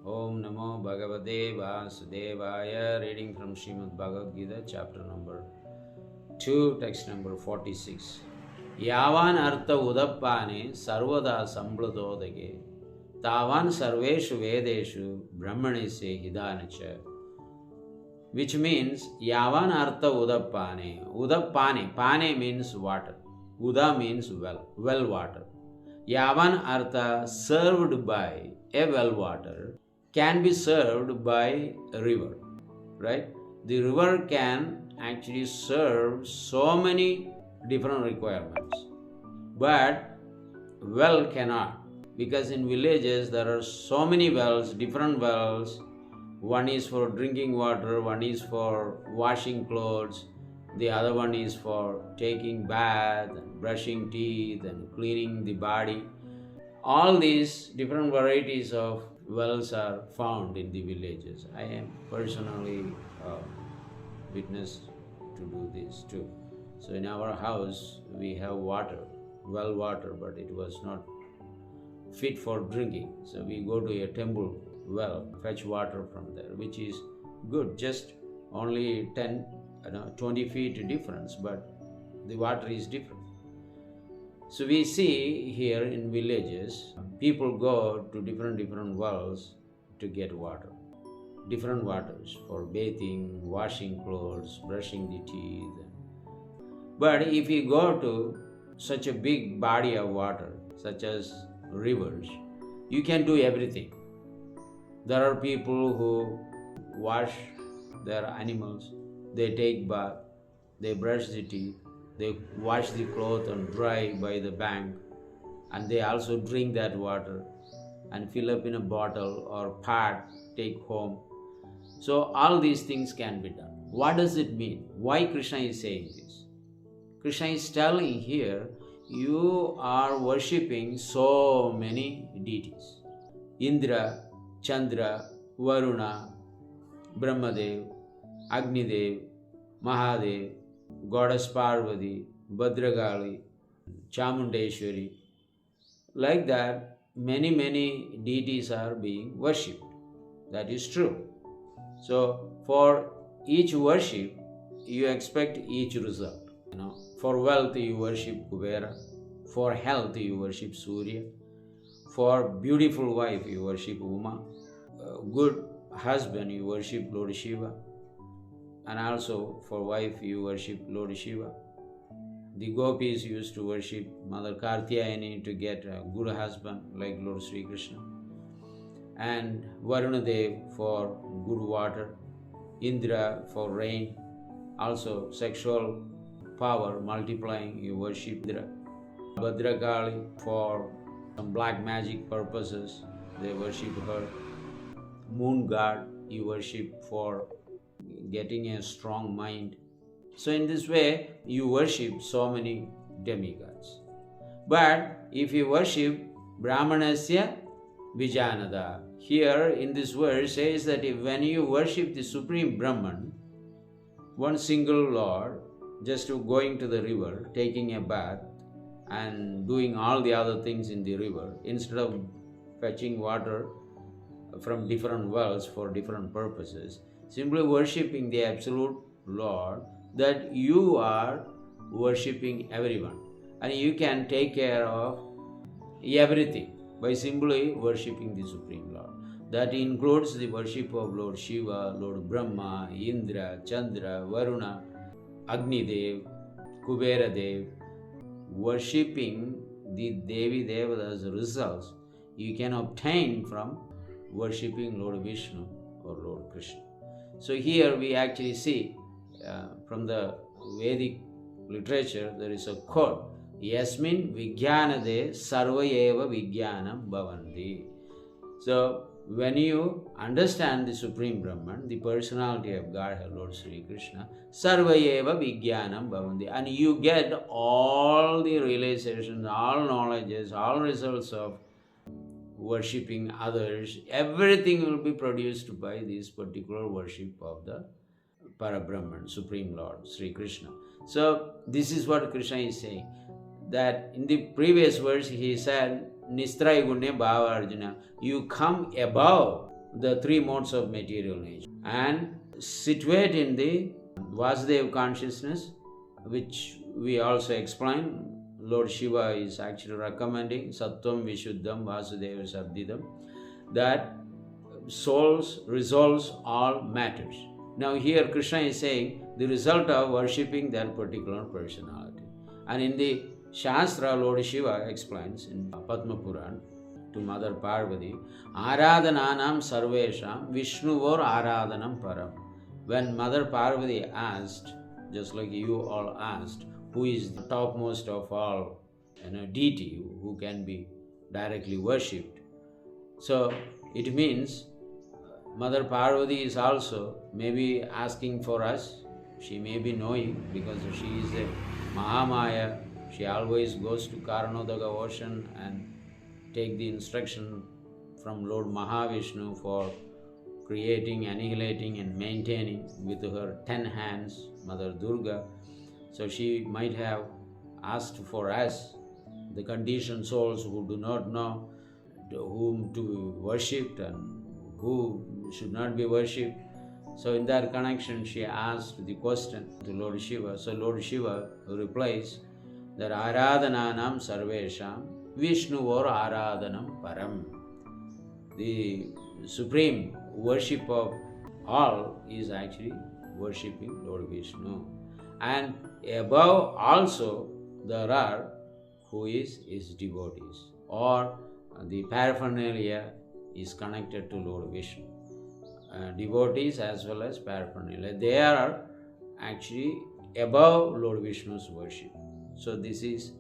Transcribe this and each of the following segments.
Om Namo Bhagavate Vasudevaya. Reading from Srimad Bhagavad Gita, chapter number 2, text number 46. Yavan artha udappane sarvada samblatodage tavan sarveshu vedeshu brahmane se hidanacha. Which means, Yavan artha udappane. Udappane, pane means water. Uda means well water. Yavan artha served by a well water can be served by a river, right? The river can actually serve so many different requirements, but well cannot, because in villages there are so many wells, different wells. One is for drinking water, one is for washing clothes, the other one is for taking bath and brushing teeth and cleaning the body. All these different varieties of wells are found in the villages. I am personally witness to do this too. So in our house we have water, well water, but it was not fit for drinking. So we go to a temple well, fetch water from there, which is good, just only 20 feet difference, but the water is different. So we see here in villages, people go to different wells to get water. Different waters for bathing, washing clothes, brushing the teeth. But if you go to such a big body of water, such as rivers, you can do everything. There are people who wash their animals, they take bath, they brush the teeth, they wash the cloth and dry by the bank, and they also drink that water and fill up in a bottle or pot, take home. So all these things can be done. What does it mean? Why Krishna is saying this? Krishna is telling here, you are worshipping so many deities. Indra, Chandra, Varuna, Brahmadev, Agnidev, Mahadev, Goddess Parvati, Bhadragali, Chamundeshwari. Like that, many deities are being worshipped. That is true. So for each worship, you expect each result. For wealth, you worship Kubera. For health, you worship Surya. For beautiful wife, you worship Uma. Good husband, you worship Lord Shiva. And also for wife, you worship Lord Shiva. The gopis used to worship Mother Kartiyayani to get a good husband like Lord Sri Krishna. And Varunadev for good water, Indra for rain, also sexual power multiplying, you worship Indra. Bhadrakali for some black magic purposes, they worship her. Moon god, you worship for getting a strong mind. So in this way, you worship so many demigods. But if you worship Brahmanasya Vijanada, here in this verse says that when you worship the Supreme Brahman, one single Lord, just going to the river, taking a bath, and doing all the other things in the river, instead of fetching water from different wells for different purposes, simply worshipping the Absolute Lord, that you are worshipping everyone. And you can take care of everything by simply worshipping the Supreme Lord. That includes the worship of Lord Shiva, Lord Brahma, Indra, Chandra, Varuna, Agnidev, Kuberadev. Worshipping the Devi Devatas results you can obtain from worshipping Lord Vishnu or Lord Krishna. So here we actually see from the Vedic literature, there is a quote, Yasmin Vijnanade Sarvayeva Vijnanam Bhavanti. So when you understand the Supreme Brahman, the personality of God, Lord Sri Krishna, Sarvayeva Vijnanam Bhavanti, and you get all the realizations, all knowledges, all results of worshipping others, everything will be produced by this particular worship of the Parabrahman, Supreme Lord, Sri Krishna. So this is what Krishna is saying, that in the previous verse he said, Nistraya Gunya Bhava Arjuna, you come above the three modes of material nature and situate in the Vasudeva consciousness, which we also explain. Lord Shiva is actually recommending Sattvam Vishuddham Vasudeva Sabdidam, that souls resolves all matters. Now here Krishna is saying the result of worshipping that particular personality. And in the Shastra, Lord Shiva explains in Padma Puran to Mother Parvati, Aradhananam Sarvesham Vishnuvor Aradhanam Param. When Mother Parvati asked, just like you all asked, who is the topmost of all deity who can be directly worshipped. So it means Mother Parvati is also maybe asking for us. She may be knowing because she is a Mahamaya. She always goes to Karanodaga ocean and take the instruction from Lord Mahavishnu for creating, annihilating and maintaining with her 10 hands, Mother Durga. So she might have asked for us, the conditioned souls who do not know whom to worship and who should not be worshipped. So in that connection, she asked the question to Lord Shiva. So Lord Shiva replies that Aradhananam Sarvesham Vishnuvar Aradhanam Param. The supreme worship of all is actually worshipping Lord Vishnu. And above also there are who is his devotees, or the paraphernalia is connected to Lord Vishnu. Devotees as well as paraphernalia, they are actually above Lord Vishnu's worship. So this is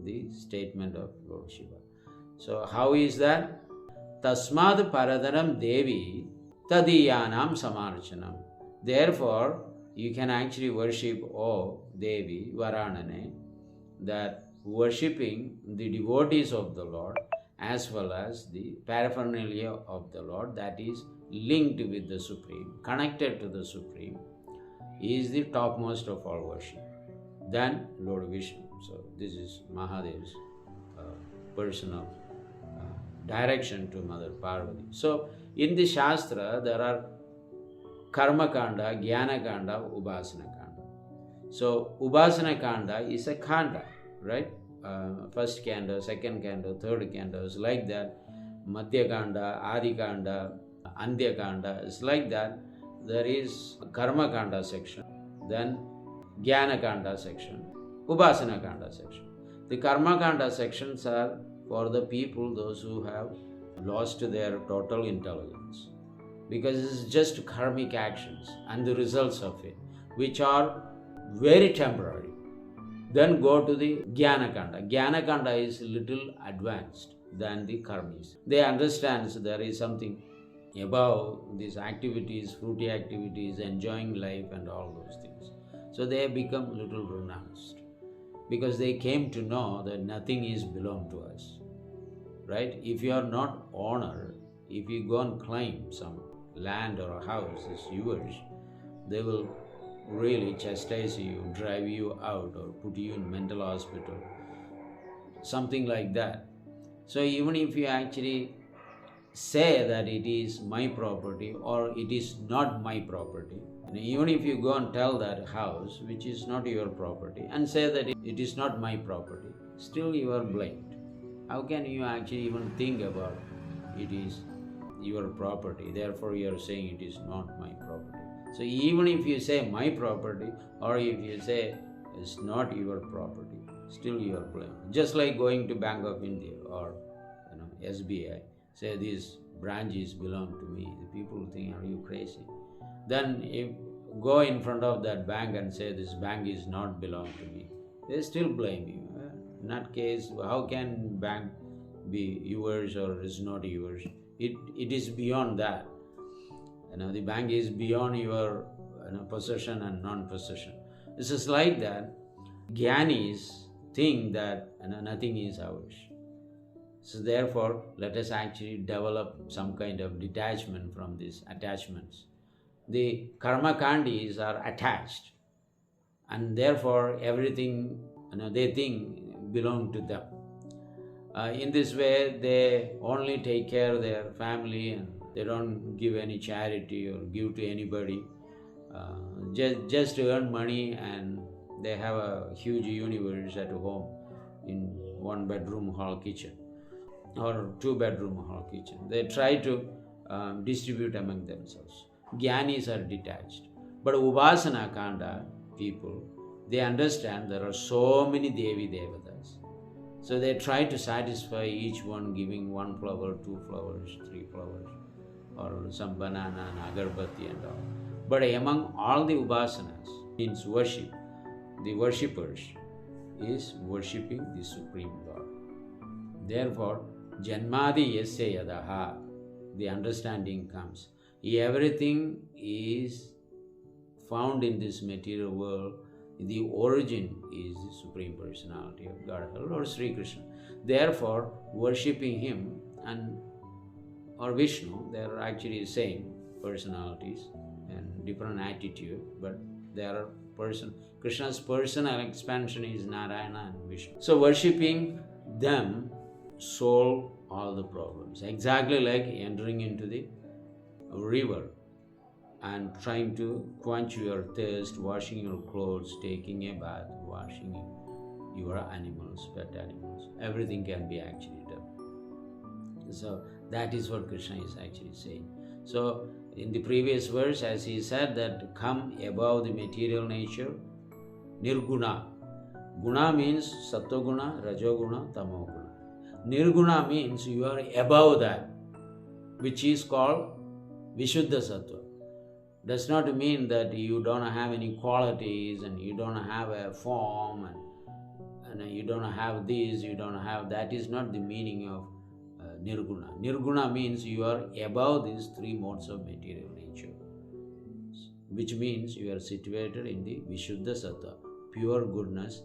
the statement of Lord Shiva. So how is that? Tasmad Paradaram Devi Tadiyanam Samarchanam. Therefore, you can actually worship, O Devi Varanane, that worshipping the devotees of the Lord as well as the paraphernalia of the Lord, that is linked with the Supreme, connected to the Supreme, is the topmost of all worship. Then Lord Vishnu. So this is Mahadev's personal direction to Mother Parvati. So in the Shastra, there are Karma Kanda, Jnana Kanda, Upasana Kanda. So Upasana Kanda is a Kanda, right? First Kanda, second Kanda, third Kanda is like that. Madhya Kanda, Adi Kanda, Andhya Kanda is like that. There is Karma Kanda section, then Jnana Kanda section, Upasana Kanda section. The Karma Kanda sections are for the people, those who have lost their total intelligence, because it is just karmic actions and the results of it, which are very temporary. Then go to the Jnana Kanda. Jnana Kanda is little advanced than the karmis. They understand there is something above these activities, fruity activities, enjoying life and all those things. So they have become little renounced because they came to know that nothing is belong to us. Right? If you are not owner, if you go and claim some land or a house is yours, they will really chastise you, drive you out, or put you in mental hospital, something like that. So even if you actually say that it is my property or it is not my property, even if you go and tell that house which is not your property and say that it is not my property, still you are blamed. How can you actually even think about it is your property, therefore you are saying it is not my property? So even if you say my property or if you say it's not your property, still you are blamed. Just like going to Bank of India or SBI, say these branches belong to me. The people think, are you crazy? Then if go in front of that bank and say this bank is not belong to me, they still blame you. In that case, how can bank be yours or is not yours? It is beyond that. The bank is beyond your possession and non-possession. This is like that. Jnanis think that nothing is ours. So therefore, let us actually develop some kind of detachment from these attachments. The karma kandis are attached, and therefore everything they think belong to them. In this way, they only take care of their family and They don't give any charity or give to anybody. Just to earn money, and they have a huge universe at home in 1-bedroom hall kitchen or 2-bedroom hall kitchen. They try to distribute among themselves. Gyanis are detached. But Upasana Kanda people, they understand there are so many Devi Devatas. So they try to satisfy each one, giving 1 flower, 2 flowers, 3 flowers, or some banana and agarbatti and all. But among all the upasanas, means worship, the worshippers is worshipping the Supreme Lord. Therefore, Janmadi Yasya Yadaha, the understanding comes. Everything is found in this material world. The origin is the Supreme Personality of Godhead, or Sri Krishna. Therefore, worshipping Him and or Vishnu, they are actually the same personalities and different attitude, but they are Krishna's personal expansion is Narayana and Vishnu. So worshipping them solve all the problems. Exactly like entering into the river and trying to quench your thirst, washing your clothes, taking a bath, washing your animals, pet animals. Everything can be actually done. So that is what Krishna is actually saying. So in the previous verse, as he said that come above the material nature, nirguna. Guna means sattva-guna, rajo-guna, tamo-guna. Nirguna means you are above that, which is called Vishuddha Sattva. Does not mean that you don't have any qualities and you don't have a form and you don't have this, you don't have that. Is not the meaning of Nirguna. Nirguna means you are above these 3 modes of material nature, which means you are situated in the Vishuddha Sattva, pure goodness,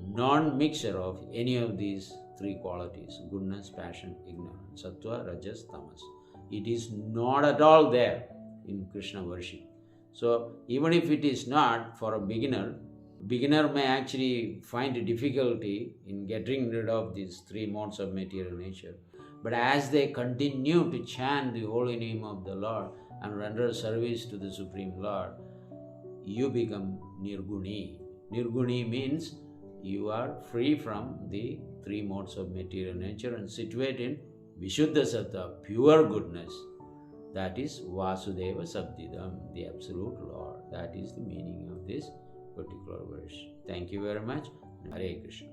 non-mixture of any of these 3 qualities, goodness, passion, ignorance, Sattva, Rajas, Tamas. It is not at all there in Krishna worship. So even if it is not, for a beginner may actually find difficulty in getting rid of these 3 modes of material nature. But as they continue to chant the holy name of the Lord and render service to the Supreme Lord, you become Nirguni. Nirguni means you are free from the 3 modes of material nature and situated in Vishuddha Sattva, pure goodness. That is Vasudeva Sabdidam, the Absolute Lord. That is the meaning of this particular verse. Thank you very much. Hare Krishna.